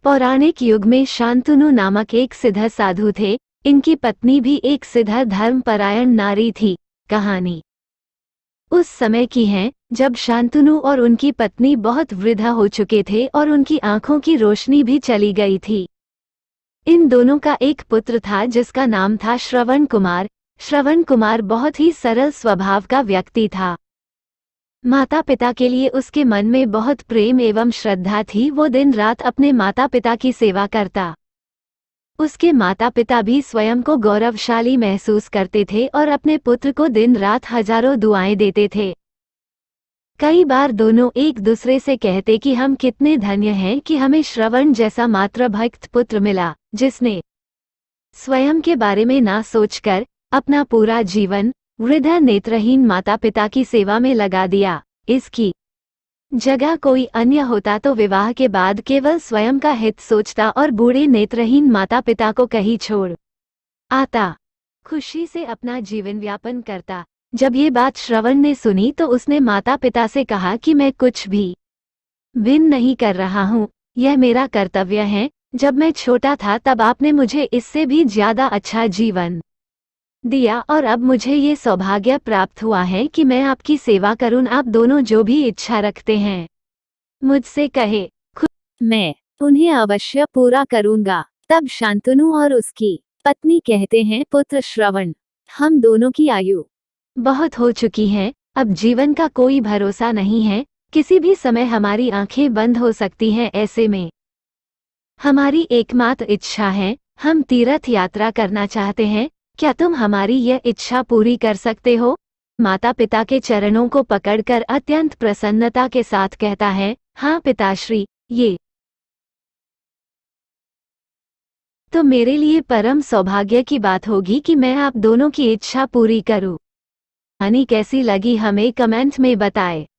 पौराणिक युग में शांतनु नामक एक सिद्ध साधु थे। इनकी पत्नी भी एक सिद्ध धर्मपरायण नारी थी। कहानी उस समय की है जब शांतनु और उनकी पत्नी बहुत वृद्ध हो चुके थे और उनकी आंखों की रोशनी भी चली गई थी। इन दोनों का एक पुत्र था जिसका नाम था श्रवण कुमार। श्रवण कुमार बहुत ही सरल स्वभाव का व्यक्ति था। माता पिता के लिए उसके मन में बहुत प्रेम एवं श्रद्धा थी। वो दिन रात अपने माता पिता की सेवा करता। उसके माता पिता भी स्वयं को गौरवशाली महसूस करते थे और अपने पुत्र को दिन रात हजारों दुआएं देते थे। कई बार दोनों एक दूसरे से कहते कि हम कितने धन्य हैं कि हमें श्रवण जैसा मातृभक्त पुत्र मिला, जिसने स्वयं के बारे में ना सोचकर अपना पूरा जीवन वृद्ध नेत्रहीन माता पिता की सेवा में लगा दिया। इसकी जगह कोई अन्य होता तो विवाह के बाद केवल स्वयं का हित सोचता और बूढ़े नेत्रहीन माता पिता को कहीं छोड़ आता, खुशी से अपना जीवन यापन करता। जब ये बात श्रवण ने सुनी तो उसने माता पिता से कहा कि मैं कुछ भी भिन्न नहीं कर रहा हूँ, यह मेरा कर्तव्य है। जब मैं छोटा था तब आपने मुझे इससे भी ज्यादा अच्छा जीवन दिया और अब मुझे ये सौभाग्य प्राप्त हुआ है कि मैं आपकी सेवा करूं। आप दोनों जो भी इच्छा रखते हैं मुझसे कहे, मैं उन्हें अवश्य पूरा करूंगा। तब शांतनु और उसकी पत्नी कहते हैं, पुत्र श्रवण, हम दोनों की आयु बहुत हो चुकी है, अब जीवन का कोई भरोसा नहीं है। किसी भी समय हमारी आंखें बंद हो सकती हैं। ऐसे में हमारी एकमात्र इच्छा है, हम तीर्थ यात्रा करना चाहते हैं। क्या तुम हमारी यह इच्छा पूरी कर सकते हो? माता पिता के चरणों को पकड़कर अत्यंत प्रसन्नता के साथ कहता है, हाँ पिताश्री, ये तो मेरे लिए परम सौभाग्य की बात होगी कि मैं आप दोनों की इच्छा पूरी करूं। कहानी कैसी लगी हमें कमेंट में बताएं।